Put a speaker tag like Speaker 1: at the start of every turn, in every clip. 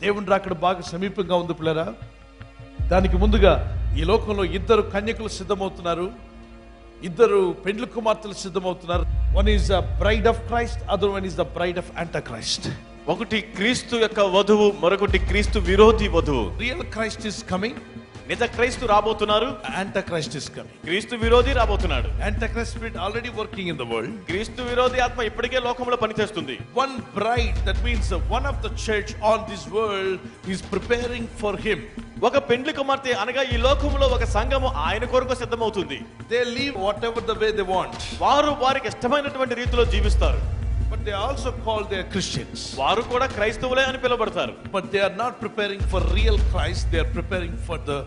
Speaker 1: దేవుని రాకడ బాగా సమీపంగా ఉంది పిల్లరా. దానికి ముందుగా ఈ లోకంలో ఇద్దరు కన్యకులు సిద్ధమవుతున్నారు, ఇద్దరు పెండ్లి కుమార్తెలు సిద్ధమవుతున్నారు. One is the bride of Christ, other one is the bride of Antichrist.
Speaker 2: ఒకటి క్రీస్తు యొక్క వధువు, మరొకటి క్రీస్తు విరోధి వధువు.
Speaker 1: రియల్ క్రైస్ట్ ఇస్ కమింగ్,
Speaker 2: నిజ క్రీస్తు రాబోతున్నారు.
Speaker 1: యాంటిక్రైస్ట్ ఇస్ కమింగ్,
Speaker 2: క్రీస్తు విరోధి రాబోతున్నాడు.
Speaker 1: Antichrist spirit already working in the world.
Speaker 2: క్రీస్తు విరోధి ఆత్మ ఇప్పటికే లోకంలో పనిచేస్తుంది.
Speaker 1: One bride, that means one of the church on this world is preparing for him.
Speaker 2: ఒక పెండ్లి కుమార్తె అనగా ఈ లోకంలో ఒక సంఘము ఆయన కొరకు సిద్ధమవుతుంది.
Speaker 1: They live whatever the way they want.
Speaker 2: వారు వారికి ఇష్టమైనటువంటి రీతిలో జీవిస్తారు.
Speaker 1: But they also call they Christians.
Speaker 2: వారు కూడా క్రైస్తవులే అని పిలువబడతారు.
Speaker 1: But they are not preparing for real Christ, they are preparing for the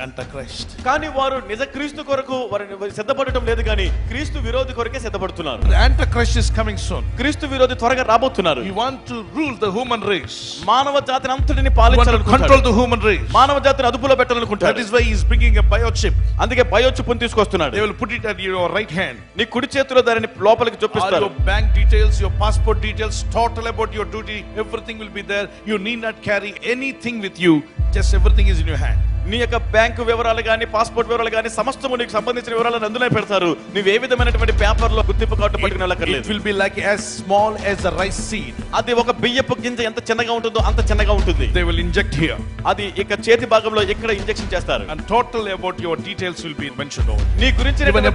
Speaker 1: Antichrist.
Speaker 2: కానీ వారు నిజ క్రీస్తు కొరకు వారు సిద్ధపడటం లేదు, కానీ క్రీస్తు విరోధి కొరకే సిద్ధపడుతున్నారు.
Speaker 1: The Antichrist is coming soon.
Speaker 2: క్రీస్తు విరోధి త్వరగా రాబోతున్నారు.
Speaker 1: He want to rule the human race.
Speaker 2: మానవ జాతిని అంతటిని
Speaker 1: Control
Speaker 2: పాలించాలనుకుంటాడు.
Speaker 1: the human race.
Speaker 2: మానవ జాతిని అదుపులో పెట్టాలనుకుంటాడు.
Speaker 1: That is why he is bringing a biochip.
Speaker 2: అందుకే బయోచిప్ను తీసుకొస్తున్నాడు.
Speaker 1: They will put it at your right hand.
Speaker 2: నీ కుడి చేతిలో దానిని లోపలికి
Speaker 1: All
Speaker 2: చొప్పిస్తారు.
Speaker 1: your bank details, your passport details, total about your duty, everything will be there. You need not carry anything with you. Just everything is in your hand.
Speaker 2: నీ యొక్క bank వివరాలు గానీ, passport వివరాలు గానీ, సమస్తము నీకు సంబంధించిన వివరాలను అందులో పెడతారు. నువ్వు ఏ విధమైనటువంటి పేపర్ లో గుర్తింపు కార్డు పట్టుకుని వెళ్ళక్కర్లేదు.
Speaker 1: It will be like as small as a rice seed.
Speaker 2: అది ఒక బియ్యపు గింజ ఎంత చిన్నగా ఉంటుందో అంత చిన్నగా ఉంటుంది.
Speaker 1: They will inject here.
Speaker 2: అది ఇక చేతి భాగంలో ఇక్కడ ఇంజెక్షన్ చేస్తారు.
Speaker 1: And total about your details will be mentioned over.
Speaker 2: నీ గురించి
Speaker 1: Even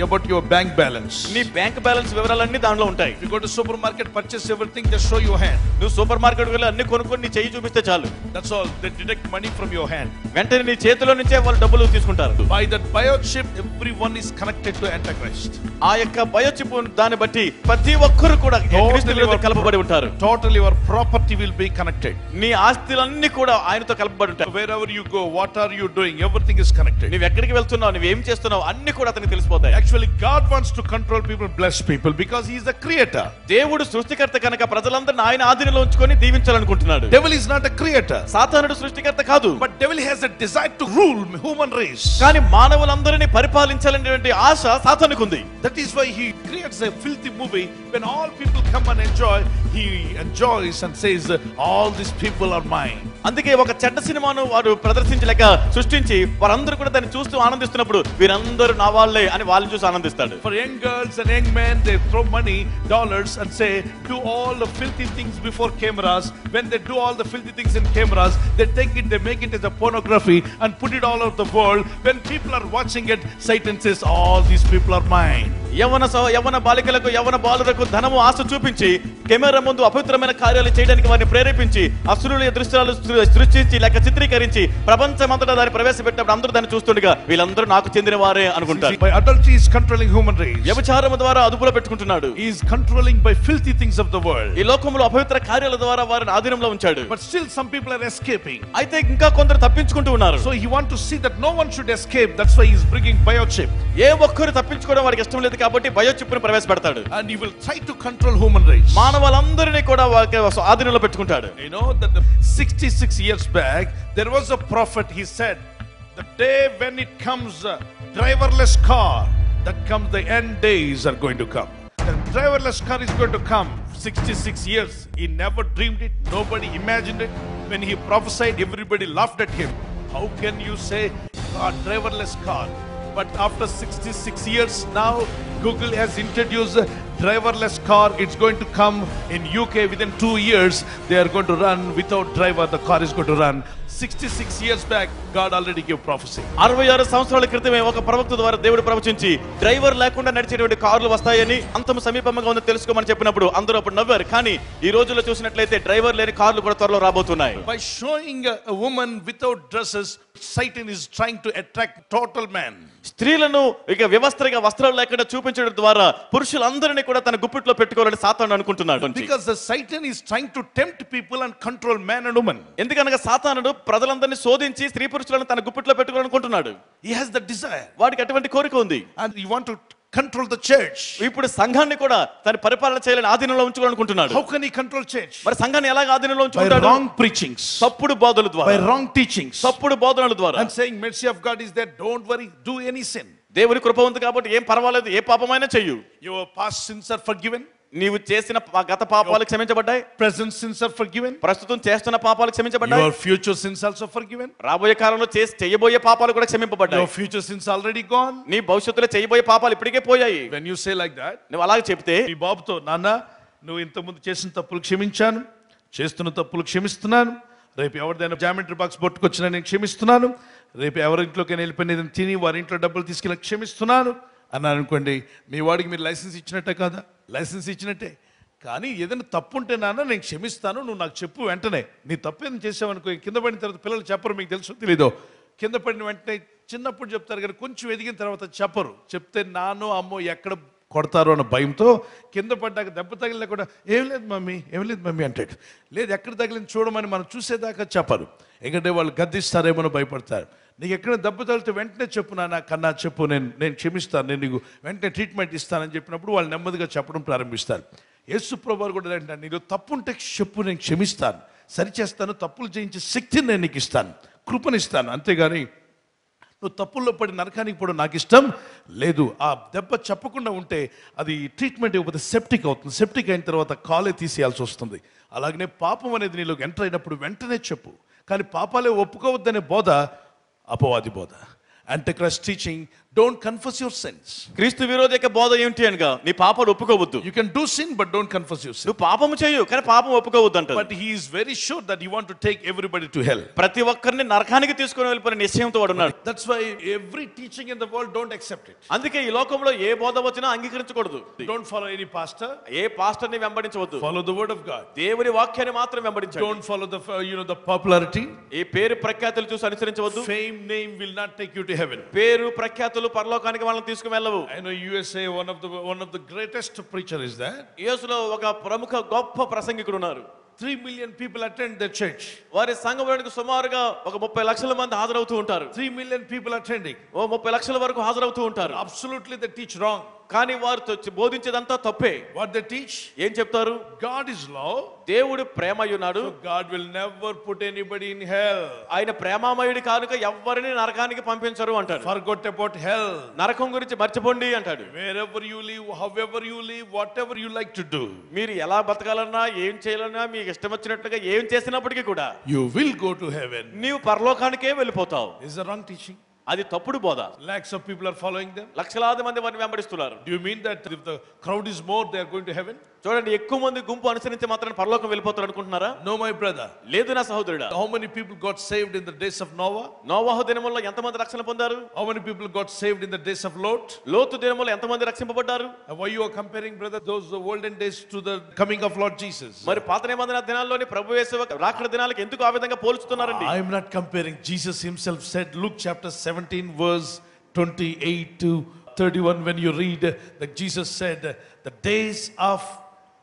Speaker 1: about your bank balance.
Speaker 2: నీ బ్యాంక్ బ్యాలెన్స్ వివరాలన్నీ దానిలో ఉంటాయి.
Speaker 1: If you go to supermarket, purchase everything, just show your hand.
Speaker 2: నువ్వు సూపర్ మార్కెట్ వెళ్ళి అన్ని కొనుక్కొని నీ చెయ్యి చూపిస్తే చాలు.
Speaker 1: That's all. They deduct money from your hand.
Speaker 2: వెంటనే నీ చేతిలో నుంచే వాళ్ళు డబ్బులు తీసుకుంటారు.
Speaker 1: By that biochip, everyone is connected to Antichrist.
Speaker 2: ఆ యొక్క బయోచిప్ దాన్ని బట్టి ప్రతి ఒక్కరు కూడా క్రీస్తులో కలపబడి ఉంటారు.
Speaker 1: Totally your property will be connected.
Speaker 2: నీ ఆస్తులన్నీ కూడా ఆయనతో కలపబడి ఉంటాయి.
Speaker 1: Wherever you go, what are you doing? Everything is connected.
Speaker 2: నువ్వు ఎక్కడికి వెళ్తున్నావు, నువ్వు ఏం చేస్తున్నావు, అన్ని కూడా అతనికి తెలిసిపోతాయి.
Speaker 1: Actually, God wants to control people, bless people, because He is the creator.
Speaker 2: దేవుడు సృష్టికర్త కనుక ప్రజలందరిని ఆయన ఆధీనంలో ఉంచుకొని దీవించాలనుకుంటున్నాడు.
Speaker 1: Devil is not a creator.
Speaker 2: సాతానుడు సృష్టికర్త కాదు.
Speaker 1: But devil has a desire to rule human race.
Speaker 2: కానీ మానవులందరినీ పరిపాలించాలనేటువంటి ఆశ సాతానుకు ఉంది.
Speaker 1: That is why he creates a filthy movie. When all people come and enjoy, he enjoys and says, all these people are mine.
Speaker 2: అందుకే ఒక చెడ్డ సినిమాను వారు ప్రదర్శించలేక సృష్టించి వారందరూ కూడా దాన్ని చూస్తూ ఆనందిస్తున్నప్పుడు వీరందరూ నా వాళ్ళే అని వాళ్ళని చూసి ఆనందిస్తాడు.
Speaker 1: For young girls and young men, they throw money, dollars, and say, do all the filthy things before cameras. When they do all the filthy things in cameras, they take it, they make it as a pornography and put it all over the world. When people are watching it, Satan says, all these people are mine.
Speaker 2: యవన బాలికలకు, యవన బాలులకు ధనము ఆశ చూపించి camera ముందు అపవిత్రమైన కార్యాలు చేయడానికి వారిని ప్రేరేపించి అసురుల దృశ్యాలు సృష్టించి లేక చిత్రీకరించి ప్రపంచమంతటా దాన్ని ప్రవేశపెట్టినప్పుడు అందరూ దాన్ని చూస్తుండగా వీళ్ళందరూ నాకు చెందిన వారే అనుకుంటారు.
Speaker 1: By adultery is controlling human race.
Speaker 2: వ్యభిచారం ద్వారా అదుపులో పెట్టుకుంటున్నాడు.
Speaker 1: He is controlling by filthy things of the world.
Speaker 2: ఈ లోకంలో అపవిత్ర కార్యాల ద్వారా వారిని ఆధీనంలో ఉంచాడు.
Speaker 1: But still some people are escaping.
Speaker 2: అయితే ఇంకా కొందరు తప్పించుకుంటూ ఉన్నారు.
Speaker 1: So he want to see that no one should escape. That's why he is bringing biochip.
Speaker 2: ఏ ఒక్కరు తప్పించుకోవడం వారికి ఇష్టం లేదు కాబట్టి బయోచిప్ను ప్రవేశపెడతాడు.
Speaker 1: And he will try to control human race.
Speaker 2: మానవులందరినీ కూడా ఆధీనంలో పెట్టుకుంటాడు.
Speaker 1: You know that 66 years back there was a prophet. He said the day when it comes driverless car, that comes the end days are going to come. The driverless car is going to come. 66 years he never dreamed it, nobody imagined it. When he prophesied, everybody laughed at him. How can you say a driverless car? But after 66 years now, Google has introduced a driverless car. It's going to come in UK within 2 years. They are going to run without driver. The car is going to run. 66 years back, God already gave prophecy.
Speaker 2: 66 సంవత్సరాల క్రితమే ఒక ప్రవక్త ద్వారా దేవుడు ప్రవచించి driver లేకుండా నడిచేటువంటి కార్లు వస్తాయని, అంతము సమీపంగా ఉందని తెలుసుకోమని చెప్పినప్పుడు అందరూ అప్పుడు నవ్వారు. కానీ ఈ రోజుల్లో చూసినట్లయితే డ్రైవర్ లేని కార్లు కూడా త్వరలో రాబోతున్నాయి.
Speaker 1: By showing a woman without dresses, Satan is trying to attract total man.
Speaker 2: స్త్రీలను ఇక వ్యవస్థగా వస్త్రాలు లేకుండా చూపించడం ద్వారా పురుషులందరినీ కూడా తన గుప్పిట్లో పెట్టుకోవాలని సాతాను అనుకుంటున్నాడు.
Speaker 1: Because the Satan is trying to tempt people and control man and woman.
Speaker 2: ఎందుకనగా సాతానుడు ప్రజలందరినీ శోధించి స్త్రీ పురుషులను తన గుప్పిట్లో పెట్టుకోవాలనుకుంటున్నాడు.
Speaker 1: He has the desire.
Speaker 2: వాడికి అటువంటి కోరిక ఉంది.
Speaker 1: And he want to control the church.
Speaker 2: ఇప్పుడు సంఘాన్ని కూడా తన పరిపాలన చేయాలని ఆధీనంలో ఉంచుకోవాలనుకుంటున్నాడు.
Speaker 1: How can he control church?
Speaker 2: మరి సంఘాన్ని ఎలా ఆధీనంలో ఉంచుకుంటాడు?
Speaker 1: By wrong preachings.
Speaker 2: తప్పుడు బోధనల ద్వారా.
Speaker 1: By wrong teachings.
Speaker 2: తప్పుడు బోధనల ద్వారా.
Speaker 1: And saying mercy of God is there, don't worry, do any sin.
Speaker 2: దేవుని కృప ఉంది కాబట్టి ఏం పర్వాలేదు, ఏ పాపమైనా చెయ్యు.
Speaker 1: Your past sins are forgiven.
Speaker 2: నీవు చేసిన గత పాపాలు క్షమించబడ్డాయి.
Speaker 1: Present sins are forgiven.
Speaker 2: ప్రస్తుతం చేస్తున్న పాపాలు క్షమించబడ్డాయి.
Speaker 1: Your future sins also forgiven.
Speaker 2: రాబోయే కాలంలో చేయబోయే పాపాలు కూడా క్షమింపబడ్డాయి.
Speaker 1: Your future sins already gone.
Speaker 2: నీ భవిష్యత్తులో చేయబోయే పాపాలు ఇప్పటికే పోయాయి.
Speaker 1: When you say like that,
Speaker 2: నువ్వు అలాగే చెప్తే
Speaker 1: నీ బాబుతో, నాన్న నువ్వు ఇంతకుముందు చేసిన తప్పులు క్షమించాను, చేస్తున్న తప్పులు క్షమిస్తున్నాను, రేపు ఎవరిదైనా జామెట్రీ బాక్స్ పట్టుకొచ్చినా నేను క్షమిస్తున్నాను, రేపు ఎవరింట్లోకైనా వెళ్ళిపోయిన తిని వారి ఇంట్లో డబ్బులు తీసుకెళ్ళి క్షమిస్తున్నాను అన్నాను అనుకోండి, మీ వాడికి మీరు లైసెన్స్ ఇచ్చినట్టే కాదా? లైసెన్స్ ఇచ్చినట్టే. కానీ ఏదైనా తప్పు ఉంటే నాన్న నేను క్షమిస్తాను, నువ్వు నాకు చెప్పు వెంటనే. నీ తప్పు ఏదైనా చేసావనుకో, కింద పడిన తర్వాత పిల్లలు చెప్పరు, మీకు తెలుసు తెలీదో. కింద పడిన వెంటనే చిన్నప్పుడు చెప్తారు కానీ కొంచెం ఎదిగిన తర్వాత చెప్పరు. చెప్తే నాన్నో అమ్మో ఎక్కడ కొడతారు అన్న భయంతో కింద పడ్డాక దెబ్బ తగిలినా కూడా ఏం లేదు మమ్మీ అంటాడు. లేదు ఎక్కడ తగిలింది చూడమని మనం చూసేదాకా చెప్పరు, ఎందుకంటే వాళ్ళు గద్దిస్తారేమో భయపడతారు. నీకు ఎక్కడ దెబ్బ తగిలితే వెంటనే చెప్పు నాన్న, కన్నా చెప్పు, నేను క్షమిస్తాను, నేను నీకు వెంటనే ట్రీట్మెంట్ ఇస్తానని చెప్పినప్పుడు వాళ్ళు నెమ్మదిగా చెప్పడం ప్రారంభిస్తారు. యేసు ప్రభువు కూడా అంటారు, నీకు తప్పు ఉంటే చెప్పు, నేను క్షమిస్తాను, సరిచేస్తాను, తప్పులు చేయించే శక్తిని నేను నీకు ఇస్తాను, కృపనిస్తాను. అంతేగాని నువ్వు తప్పుల్లో పడి నరకానికి పోవడం నాకు ఇష్టం లేదు. ఆ దెబ్బ చెప్పకుండా ఉంటే అది ట్రీట్మెంట్ ఇవ్వకపోతే సెప్టిక్ అవుతుంది. సెప్టిక్ అయిన తర్వాత కాలే తీసేయాల్సి వస్తుంది. అలాగనే పాపం అనేది నీలోకి ఎంటర్ అయినప్పుడు వెంటనే చెప్పు. కానీ పాపాలే ఒప్పుకోవద్దనే బోధ అపవాది బోధ. Antichrist teaching, don't confess your sins.
Speaker 2: క్రీస్తు విరోధక బోధ ఏమిటి అనగా నీ పాపాలు ఒప్పుకోవద్దు.
Speaker 1: You can do sin but don't confess your sin.
Speaker 2: నువ్వు పాపము చేయు కానీ పాపం ఒప్పుకోవద్దు అంటాడు.
Speaker 1: But he is very sure that he want to take everybody to hell.
Speaker 2: ప్రతి ఒక్కరిని నరకానికి తీసుకొని వెళ్ళిపోయిన నిశ్చయంతో వాడు ఉన్నాడు.
Speaker 1: That's why every teaching in the world don't accept it.
Speaker 2: అందుకే ఈ లోకంలో ఏ బోధ వచ్చినా అంగీకరించకూడదు.
Speaker 1: Don't follow any pastor.
Speaker 2: A pastor ని వెంబడించవద్దు.
Speaker 1: Follow the word of God.
Speaker 2: దేవుని వాక్యాన్ని మాత్రం వెంబడించండి.
Speaker 1: Don't follow the the popularity.
Speaker 2: ఈ పేరు ప్రఖ్యాతులు చూసి అనుసరించవద్దు.
Speaker 1: Fame, name will not take you to heaven.
Speaker 2: పేరు ప్రఖ్యాతులు పరలోకానికి వాళ్ళని తీసుకుని వెళ్ళవు.
Speaker 1: I know USA one of the greatest preacher is there.
Speaker 2: యేసులో ఒక ప్రముఖ గొప్ప ప్రసంగికుడు ఉన్నారు.
Speaker 1: 3 million people attend the church.
Speaker 2: వారి సంఘములకు సుమారుగా ఒక 30 లక్షల మంది హాజరవుతూ ఉంటారు.
Speaker 1: 3 million people attending.
Speaker 2: 30 లక్షల వరకు హాజరవుతూ ఉంటారు.
Speaker 1: Absolutely they teach wrong.
Speaker 2: కానీ వారు బోధించేదంతా తప్పే.
Speaker 1: What they teach?
Speaker 2: ఏం చెప్తారు?
Speaker 1: God is love.
Speaker 2: దేవుడు ప్రేమయున్నాడు.
Speaker 1: So God will never put anybody in hell.
Speaker 2: ఆయన ప్రేమమయుడు కనుక ఎవ్వరిని నరకానికి పంపించరు అంటారు.
Speaker 1: Forget about hell.
Speaker 2: నరకం గురించి మర్చిపోండి అంటాడు.
Speaker 1: Wherever you live, however you live, whatever you like to do.
Speaker 2: మీరు ఎలా బతకాలన్నా ఏం చేయాలన్నా మీకు ఇష్టం వచ్చినట్టుగా ఏం చేసినప్పటికీ కూడా
Speaker 1: you will go to heaven.
Speaker 2: నీవు పరలోకానికే వెళ్ళిపోతావు.
Speaker 1: Is the wrong teaching?
Speaker 2: అది తప్పుడు బోధ.
Speaker 1: Lakhs of people are following them.
Speaker 2: లక్షలాది మంది వారిని వెంబడిస్తున్నారు.
Speaker 1: Do you mean that if the crowd is more they are going to heaven?
Speaker 2: చూడండి, ఎక్కువ మంది గుంపు అనుసరించి మాత్రం పరలోకం వెళ్ళిపోతారు అనుకుంటున్నారా?
Speaker 1: No my brother.
Speaker 2: లేదు నా సహోదరుడా.
Speaker 1: How many people got saved in the days of Noah?
Speaker 2: నోవహు దినముల్లో ఎంతమంది రక్షణ పొందారు?
Speaker 1: How many people got saved in the days of Lot?
Speaker 2: లోతు దినముల్లో ఎంతమంది రక్షింపబడ్డారు?
Speaker 1: Why you are comparing brother those olden days to the coming of Lord Jesus?
Speaker 2: మరి పాత నిబంధన దినాల్లోని ప్రభు యేసు రాకడ దినాలకు ఎందుకు ఆ విధంగా పోల్చుతున్నారండి?
Speaker 1: I am not comparing. Jesus himself said, Luke chapter 17 verse 28 to 31, when you read that Jesus said the days of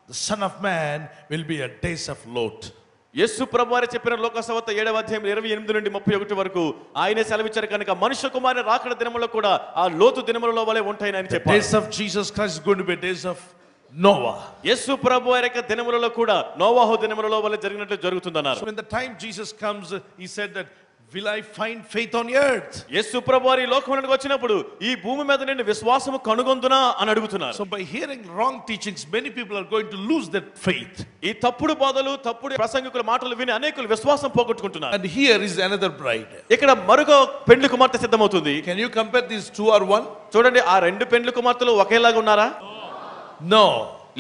Speaker 1: the Son of Man will be a days of Lot.
Speaker 2: యేసు ప్రభువారు చెప్పిన లోకసువార్త 7వ అధ్యాయం 28 నుండి 31 వరకు ఆయనే సెలవిచ్చారు కనుక మనుష్య కుమారుని రాకడ దినములో కూడా ఆ లోతు దినములలో వలె ఉంటాయని చెప్పారు.
Speaker 1: Days of Jesus Christ is going to be days of Noah.
Speaker 2: యేసు ప్రభువారి యొక్క దినములలో కూడా నోవహు దినములలో వలె జరిగినట్లు జరుగుతుందన్నారు.
Speaker 1: So when the time Jesus comes, he said that will I find faith on earth?
Speaker 2: యేసు ప్రభువారు ఈ లోకమునకు వచ్చినప్పుడు ఈ భూమి మీద నేను విశ్వాసము కనుగొందునా అని అడుగుతున్నారు.
Speaker 1: So by hearing wrong teachings many people are going to lose that faith.
Speaker 2: ఈ తప్పుడు బోధలు తప్పుడు ప్రసంగికుల మాటలు విని అనేకులు విశ్వాసం పోగొట్టుకుంటున్నారు.
Speaker 1: And here is another bride.
Speaker 2: ఇక్కడ మరొక పెండ్లి కుమార్తె సిద్ధమవుతుంది.
Speaker 1: Can you compare these two or one?
Speaker 2: చూడండి, ఆ రెండు పెండ్లి కుమార్తెలు ఒకేలాగా ఉన్నారా?
Speaker 1: No.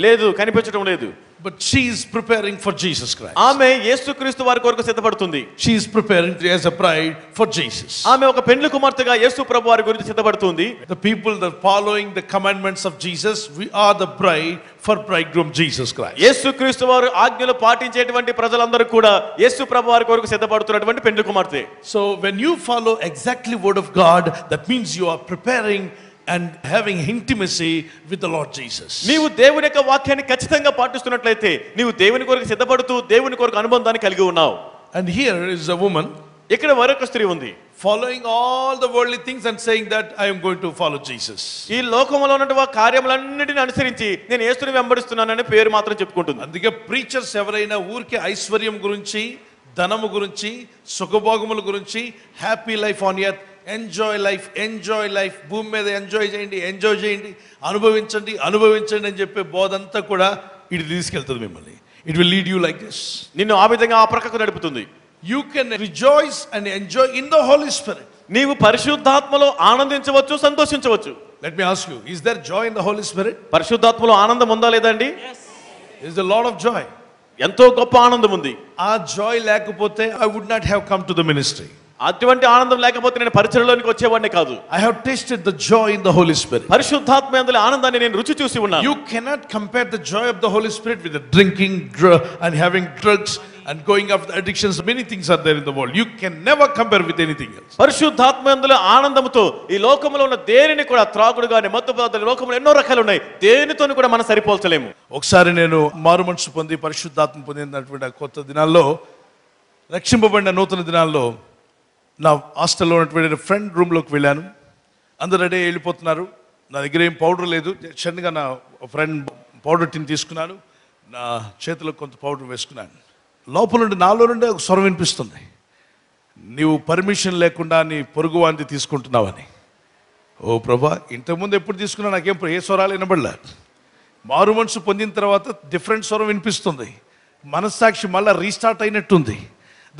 Speaker 2: లేదు, కనిపించడం లేదు.
Speaker 1: But she is preparing for Jesus Christ.
Speaker 2: ఆమె యేసుక్రీస్తు వారి కొరకు సిద్ధపడుతుంది.
Speaker 1: She is preparing as a bride for Jesus.
Speaker 2: ఆమె ఒక పెండ్లి కుమార్తెగా యేసు ప్రభు వారి గురించి సిద్ధపడుతుంది.
Speaker 1: The people that following the commandments of Jesus, we are the bride for bridegroom Jesus Christ.
Speaker 2: యేసుక్రీస్తు వారు ఆజ్ఞలు పాటించేటువంటి ప్రజలందరూ కూడా యేసు ప్రభు వారి కొరకు సిద్ధపడుతున్నటువంటి పెండ్లి కుమార్తె.
Speaker 1: So when you follow exactly word of God, that means you are preparing and having intimacy with the Lord Jesus.
Speaker 2: నీవు దేవుని యొక్క వాక్యాన్ని ఖచ్చితంగా పాటిస్తున్నట్లయితే నీవు దేవుని కొరకు సిద్ధపడుతూ దేవుని కొరకు అనుబంధాన్ని కలిగి ఉన్నావు.
Speaker 1: And here is a woman,
Speaker 2: ఇక్కడ మరొక స్త్రీ ఉంది,
Speaker 1: following all the worldly things and saying that I am going to follow Jesus.
Speaker 2: ఈ లోకములో ఉన్నటువంటి కార్యములన్నిటిని అనుసరించి నేను యేసుని వెంబడిస్తున్నానని పేరు మాత్రం చెప్పుకుంటుంది.
Speaker 1: అందుకే ప్రీచర్స్ ఎవరైనా ఊరికే ఐశ్వర్యం గురించి, ధనము గురించి, సుఖభోగముల గురించి, happy life on earth enjoy life, భూమి మీద ఎంజాయ్ చేయండి, అనుభవించండి అని చెప్పే బోధ అంతా కూడా ఇది తీసుకెళ్తుంది మిమ్మల్ని. It will lead you like this.
Speaker 2: నిన్ను ఆ విధంగా ఆ ప్రక్కకు నడుపుతుంది.
Speaker 1: You can rejoice and enjoy in the Holy Spirit.
Speaker 2: నీవు పరిశుద్ధాత్మలో ఆనందించవచ్చు, సంతోషించవచ్చు.
Speaker 1: Let me ask you, is there joy in the Holy Spirit?
Speaker 2: పరిశుద్ధాత్మలో ఆనందం ఉందా లేదండి?
Speaker 1: Is the lot of joy.
Speaker 2: ఎంతో గొప్ప ఆనందం ఉంది.
Speaker 1: ఆ జాయ్ లేకపోతే I would not have come to the ministry.
Speaker 2: అటువంటి ఆనందం లేకపోతే నేను పరిచర్యలోనికి వచ్చేవాడిని కాదు.
Speaker 1: I have tasted the joy in the Holy Spirit.
Speaker 2: పరిశుద్ధాత్మ యందలి ఆనందాన్ని నేను రుచి చూసి ఉన్నాను.
Speaker 1: You cannot compare the joy of the Holy Spirit with the drinking and having drugs and going after the addictions. Many things are there in the world. You can never compare with anything else.
Speaker 2: పరిశుద్ధాత్మ యందలి ఆనందముతో ఈ లోకములో ఉన్న దేనిని కూడా, త్రాగుడు గాని మత్తు పదార్థాలు, లోకములో ఎన్నో రకాలు ఉన్నాయి, దేనితోని కూడా మనం సరిపోల్చలేము.
Speaker 1: ఒకసారి నేను మారు మనసు పొంది పరిశుద్ధాత్మ పొందినటువంటి కొత్త దినాల్లో, రక్షింపబడిన నూతన దినాల్లో, నా హాస్టల్లో ఉన్నటువంటి ఫ్రెండ్ రూమ్లోకి వెళ్ళాను. అందరూ రెడీ వెళ్ళిపోతున్నారు. నా దగ్గర ఏం పౌడర్ లేదు. సడన్గా నా ఫ్రెండ్ పౌడర్ టిన్ తీసుకున్నాను, నా చేతిలో కొంత పౌడర్ వేసుకున్నాను. లోపల నుండి, నాలో నుండి ఒక స్వరం వినిపిస్తుంది, నీవు పర్మిషన్ లేకుండా నీ పొరుగు వాంతి తీసుకుంటున్నావని. ఓ ప్రభా, ఇంతకుముందు ఎప్పుడు తీసుకున్నా నాకేం ఏ స్వరాలు వినబడలే. మారు మనసు పొందిన తర్వాత డిఫరెంట్ స్వరం వినిపిస్తుంది. మనస్సాక్షి మళ్ళీ రీస్టార్ట్ అయినట్టుంది.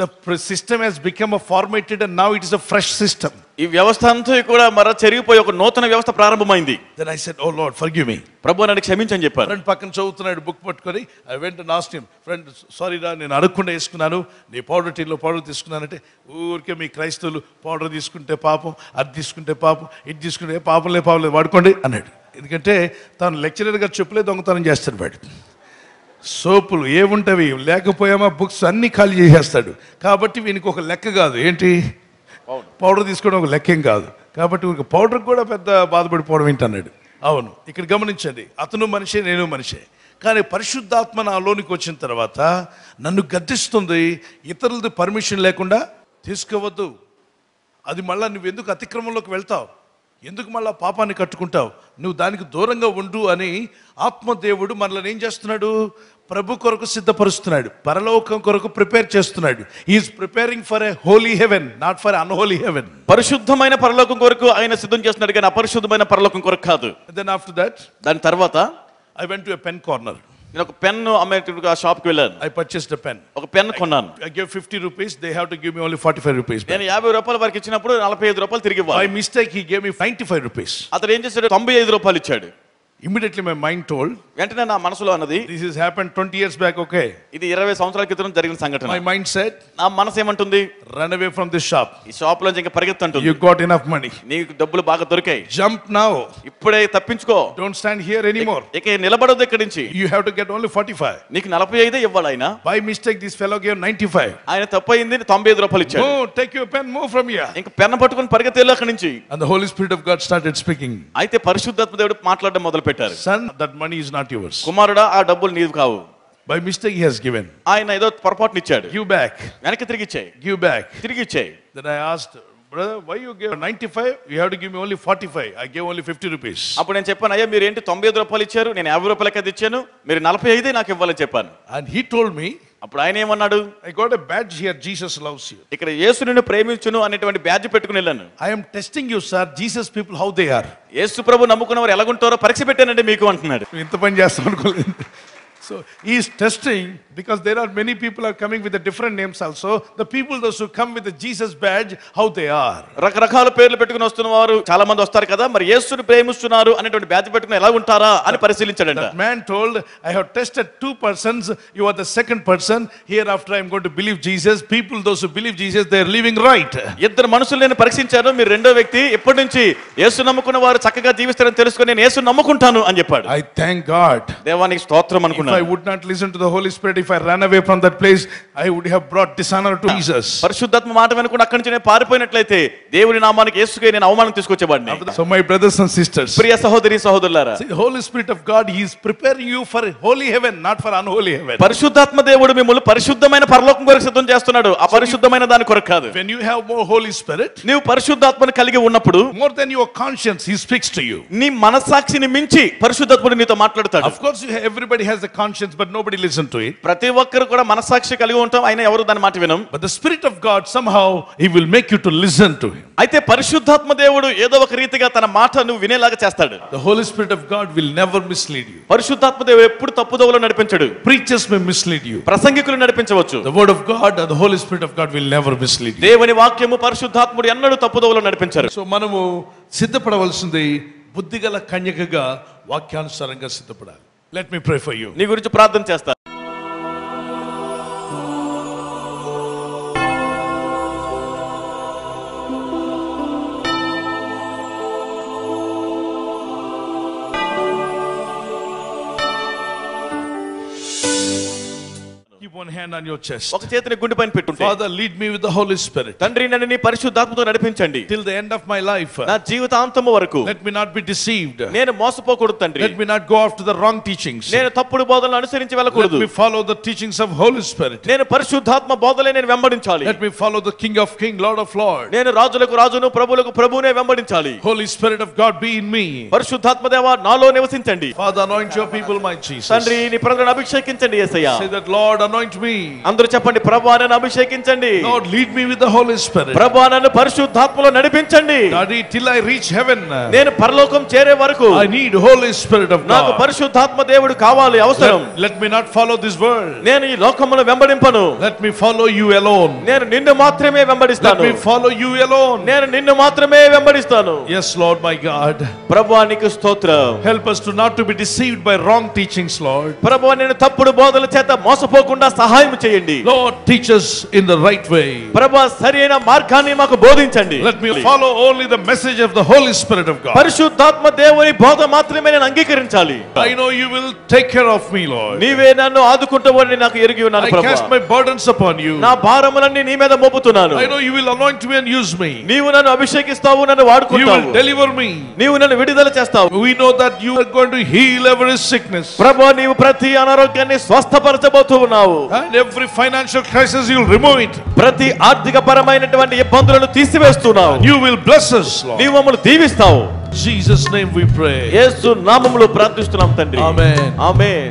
Speaker 1: The system has become a formatted and now it is a fresh system.
Speaker 2: ఈ వ్యవస్థ అంతా కూడా మరో చెరిగిపోయి ఒక నూతన వ్యవస్థ ప్రారంభమైంది.
Speaker 1: Then I said, oh Lord, forgive me.
Speaker 2: ప్రభు నన్ను క్షమించని చెప్పాను.
Speaker 1: ఫ్రెండ్ పక్కన చదువుతున్నాడు బుక్ పట్టుకొని. I went and asked him, friend, sorry రా, నేను అడగకుండా వేసుకున్నాను, నీ పౌడర్ టీలో పౌడర్ తీసుకున్నానంటే, ఊరికే మీ క్రైస్తవులు పౌడర్ తీసుకుంటే పాపం, అది తీసుకుంటే పాపం, ఇది తీసుకుంటే పాపం లేదు వాడుకోండి అన్నాడు. ఎందుకంటే తాను లెక్చరర్గా చెప్పులే దొంగతనం చేస్తాడు వాడు. సోపులు ఏముంటవి లేకపోయామా, బుక్స్ అన్ని ఖాళీ చేసేస్తాడు. కాబట్టి వీనికి ఒక లెక్క కాదు, ఏంటి పౌడర్ తీసుకోవడం ఒక లెక్కేం కాదు. కాబట్టి ఒక పౌడర్ కూడా పెద్ద బాధపడిపోవడం ఏంటన్నాడు. అవును, ఇక్కడ గమనించండి, అతను మనిషే, నేను మనిషే. కానీ పరిశుద్ధాత్మ నాలోనికి వచ్చిన తర్వాత నన్ను గద్దిస్తుంది, ఇతరులది పర్మిషన్ లేకుండా తీసుకోవద్దు, అది మళ్ళీ నువ్వు ఎందుకు అతిక్రమంలోకి వెళ్తావు, ఎందుకు మళ్ళా పాపాన్ని కట్టుకుంటావు, నువ్వు దానికి దూరంగా ఉండు అని ఆత్మదేవుడు మనల్ని ఏం చేస్తున్నాడు, ప్రభు కొరకు సిద్ధపరుస్తున్నాడు, పరలోకం కొరకు ప్రిపేర్ చేస్తున్నాడు. Is preparing for a holy heaven, not for unholy heaven.
Speaker 2: పరిశుద్ధమైన పరలోకం కొరకు ఆయన సిద్ధం చేస్తున్నాడు, కానీ అపరిశుద్ధమైన పరలోకం కొరకు కాదు.
Speaker 1: దెన్ ఆఫ్టర్ దట్,
Speaker 2: దాని తర్వాత
Speaker 1: I went to a pen corner.
Speaker 2: నేను ఒక పెన్ అమ్మేటప్పుడు ఆ షాప్కి వెళ్ళాను.
Speaker 1: I purchased a pen.
Speaker 2: ఒక పెన్ కొన్నాను.
Speaker 1: I gave 50 rupees. They have to give me only 45 rupees.
Speaker 2: నేను 50 రూపాయలు వరకు ఇచ్చినప్పుడు 45 రూపాయలు తిరిగి ఇవ్వాలి.
Speaker 1: By mistake he gave me 95 rupees.
Speaker 2: అతను ఏం చేశాడు, 95 రూపాయలు ఇచ్చాడు.
Speaker 1: Immediately my mind told,
Speaker 2: వెంటనే నా మనసులో అన్నది,
Speaker 1: this has happened 20 years back, okay?
Speaker 2: ఇది 20 సంవత్సరాల క్రితం జరిగిన సంఘటన.
Speaker 1: My mind said,
Speaker 2: నా మనసు ఏమంటుంది,
Speaker 1: run away from this shop.
Speaker 2: ఈ షాప్ లోంచి ఇంకా పరిగెత్తంటుంది.
Speaker 1: You got enough money.
Speaker 2: నీకు డబ్బులు బాగా దొరికాయి.
Speaker 1: Jump now.
Speaker 2: ఇప్పుడే తప్పించుకో.
Speaker 1: Don't stand here anymore.
Speaker 2: ఇక నిలబడొద్దు ఇక్కడి నుంచి.
Speaker 1: You have to get only 45.
Speaker 2: నీకు 45 ఇవ్వాలి ఆయన.
Speaker 1: By mistake this fellow gave 95.
Speaker 2: ఆయన తప్పయింది, 95 రూపాయలు ఇచ్చాడు.
Speaker 1: Oh, take your pen, move from here.
Speaker 2: ఇంకా పెన్ పట్టుకొని పరిగెత్తేళ్ళు అక్కడి నుంచి.
Speaker 1: And the Holy Spirit of God started speaking.
Speaker 2: అయితే పరిశుద్ధాత్మ దేవుడు మాట్లాడడం మొదలు పెట్టారు.
Speaker 1: Son, that money is not yours.
Speaker 2: కుమారుడా, ఆ డబ్బులు నీవు కావు.
Speaker 1: By mistake he has given.
Speaker 2: ఆయన ఏదో పొరపాటున ఇచ్చాడు.
Speaker 1: Give back.
Speaker 2: వెనక్కి తిరిగి ఇచ్చేయి.
Speaker 1: Give back.
Speaker 2: తిరిగి ఇచ్చేయి.
Speaker 1: Then I asked, brother, why you gave 95? You have to give me only 45. I gave only 50 rupees.
Speaker 2: అప్పుడు నేను చెప్పాను, అయ్యా మీరు ఏంటి 95 రూపాయలు ఇచ్చారు, నేను 50 రూపాయలకి అది ఇచ్చాను, మీరు 45 నాకు ఇవ్వాలని చెప్పాను.
Speaker 1: And he told me,
Speaker 2: అప్పుడు ఆయన ఏమన్నాడు,
Speaker 1: I got a badge here, Jesus loves you.
Speaker 2: ఇక్కడ యేసు నిన్ను ప్రేమించును అనేటువంటి బ్యాడ్జ్ పెట్టుకుని వెళ్ళాను.
Speaker 1: I am testing you, sir, Jesus people how they are.
Speaker 2: యేసు ప్రభు నమ్ముకున్న వారు ఎలాగుంటారో పరీక్ష పెట్టానండి మీకు అంటున్నాడు.
Speaker 1: ఇంత పని చేస్తాం అనుకోలేదు. So he is testing because there are many people are coming with the different names also. The people those who come with the Jesus badge, how they are.
Speaker 2: రకరకాల పేర్లు పెట్టుకుని వస్తున్న వారు చాలా మంది వస్తారు కదా, మరి యేసుని ప్రేమిస్తున్నారు అనేటువంటి బ్యాడ్జ్ పెట్టుకుని ఎలా ఉంటారా అని పరిశీలించాడంట.
Speaker 1: That man told, I have tested 2 persons, you are the second person. Hereafter I am going to believe Jesus. People those who believe Jesus, they are living right.
Speaker 2: ఇద్దరు మనుషులు నేను పరీక్షించాను, మీరు రెండో వ్యక్తి, ఎప్పటి నుంచి యేసు నమ్ముకున్న వారు చక్కగా జీవిస్తారని తెలుసుకొని నేను యేసు నమ్ముకుంటాను అని చెప్పాడు.
Speaker 1: I thank God.
Speaker 2: దేవానికి స్తోత్రం అనుకున్నాను.
Speaker 1: If I would not listen to the Holy Spirit, if I ran away from that place, I would have brought dishonor to Jesus.
Speaker 2: పరిశుద్ధాత్మ మాట వినకుండా అక్కడి నుంచి నేను పారిపోయినట్లయితే దేవుని నామానికి యేసుకే నేను అవమానం తీసుకొచ్చేవాడిని.
Speaker 1: So my brothers and sisters,
Speaker 2: ప్రియ సహోదరి సహోదరులారా,
Speaker 1: the Holy Spirit of God, he is preparing you for holy heaven, not for unholy heaven.
Speaker 2: పరిశుద్ధాత్మ దేవుడు మిమ్మల్ని పరిశుద్ధమైన పరలోకం కొరకు సిద్ధం చేస్తున్నాడు, అపరిశుద్ధమైన దాని కొరకు కాదు.
Speaker 1: When you have more Holy Spirit,
Speaker 2: నీవు పరిశుద్ధాత్మను కలిగి ఉన్నప్పుడు,
Speaker 1: more than your conscience, he speaks to you.
Speaker 2: నీ మనస్సాక్షిని మించి పరిశుద్ధాత్ముడు నీతో మాట్లాడతాడు.
Speaker 1: Of course everybody has a conscience, but nobody listened to it.
Speaker 2: ప్రతి ఒక్కరు కూడా మనస్సాక్షి కలిగి ఉంటాం, అయినా ఎవరు దాని మాట వినం.
Speaker 1: But the Spirit of God, somehow He will make you to listen to Him.
Speaker 2: అయితే పరిశుద్ధాత్మ దేవుడు ఏదో ఒక రీతిగా తన మాట నువ్వు వినేలాగా చేస్తాడు.
Speaker 1: The Holy Spirit of God will never mislead you.
Speaker 2: పరిశుద్ధాత్మ దేవుడు ఎప్పుడు తప్పుదోవలో నడిపించడు.
Speaker 1: Preachers may mislead you.
Speaker 2: ప్రసంగికులు నడిపించవచ్చు.
Speaker 1: The Word of God and the Holy Spirit of God will never mislead you.
Speaker 2: దేవుని వాక్యము పరిశుద్ధాత్ముడు ఎన్నడూ తప్పుదోవలో నడిపించరు.
Speaker 1: సో మనము సిద్ధపడవలసింది బుద్ధిగల కన్యకగా వాక్యానుసారంగా సిద్ధపడాలి. Let me pray for you.
Speaker 2: నీ గురించి ప్రార్థన చేస్తా.
Speaker 1: Keep one hand on your chest.
Speaker 2: ఒక చేతిని గుండె పైన పెట్టుంటే,
Speaker 1: Father, lead me with the Holy Spirit
Speaker 2: తండ్రి నన్ను నీ పరిశుద్ధాత్మతో నడిపించండి.
Speaker 1: till the end of my life.
Speaker 2: నా జీవితాంతము వరకు
Speaker 1: Let me not be deceived.
Speaker 2: నేను మోసపోకూడదు తండ్రి.
Speaker 1: Let me not go after the wrong teachings.
Speaker 2: నేను తప్పుడు బోధనలు అనుసరించి
Speaker 1: Let
Speaker 2: వెళ్ళకూడదు.
Speaker 1: me follow the teachings of Holy Spirit.
Speaker 2: నేను పరిశుద్ధాత్మ బోధలే నేను వెంబడించాలి.
Speaker 1: Let me follow the King of Kings, Lord of Lords.
Speaker 2: నేను రాజులకు రాజును ప్రభువులకు ప్రభువునే వెంబడించాలి.
Speaker 1: Holy Spirit of God be in me.
Speaker 2: పరిశుద్ధాత్మ దేవా నాలో నివసించండి.
Speaker 1: Father, anoint your people, my Jesus.
Speaker 2: తండ్రి నీ ప్రజలను అభిషేకించండి యేసయ్యా.
Speaker 1: Say that, Lord, anoint me.
Speaker 2: అందరూ చెప్పండి, ప్రభువా నన్ను అభిషేకించండి.
Speaker 1: Lord, lead me with the Holy Spirit.
Speaker 2: ప్రభువా నన్ను పరిశుద్ధాత్మలో నడిపించండి.
Speaker 1: Daddy, till I reach heaven,
Speaker 2: నేను పరలోకం చేరే వరకు
Speaker 1: I need Holy Spirit of
Speaker 2: నాకు
Speaker 1: God.
Speaker 2: పరిశుద్ధాత్మ దేవుడు కావాలి, అవసరం.
Speaker 1: Let me not follow this world.
Speaker 2: నేను ఈ లోకమును వెంబడింపను.
Speaker 1: Let me follow you alone.
Speaker 2: నేను నిన్ను మాత్రమే
Speaker 1: Let
Speaker 2: వెంబడిస్తాను.
Speaker 1: me follow you alone.
Speaker 2: నేను నిన్ను మాత్రమే వెంబడిస్తాను.
Speaker 1: Yes, Lord, my God.
Speaker 2: ప్రభువా నీకు స్తోత్రం.
Speaker 1: Help us to not to be deceived by wrong teachings, Lord.
Speaker 2: ప్రభువా నేను తప్పుడు బోధల చేత మోసపోకుండా సహాయం చేయండి.
Speaker 1: Lord, teach us in the right way.
Speaker 2: ప్రభువా సరైన మార్గాన్ని మాకు బోధించండి.
Speaker 1: Let me follow only the message of the Holy Spirit of God.
Speaker 2: పరిశుద్ధాత్మ దేవుని బోధ మాత్రమే నేను అంగీకరించాలి.
Speaker 1: I know you will take care of me, Lord.
Speaker 2: నీవే నన్ను ఆదుకుంటావని నాకు ఎరిగి ఉన్నాను
Speaker 1: I
Speaker 2: ప్రభువా.
Speaker 1: cast my burdens upon you.
Speaker 2: నా భారములన్నీ నీ మీద మోపుతున్నాను.
Speaker 1: I know you will anoint me and use me.
Speaker 2: నీవు నన్ను అభిషేకిస్తావు, నన్ను
Speaker 1: You
Speaker 2: వాడుకుంటావు.
Speaker 1: will deliver me.
Speaker 2: నీవు నన్ను విడుదల చేస్తావు.
Speaker 1: We know that you are going to heal every sickness.
Speaker 2: ప్రభువా నీవు ప్రతి అనారోగ్యాన్ని స్వస్థపరచబోతూ ఉన్నావు.
Speaker 1: And every financial crisis you will remove it.
Speaker 2: ప్రతి ఆర్థిక పరమైనటువంటి ఇబ్బందులను తీసివేస్తున్నావు.
Speaker 1: You will bless us, Lord.
Speaker 2: నీవు మమ్మల్ని దీవిస్తావు.
Speaker 1: In Jesus' name we pray.
Speaker 2: యేసు నామములో ప్రార్థిస్తున్నాం తండ్రి.
Speaker 1: Amen.
Speaker 2: ఆమేన్.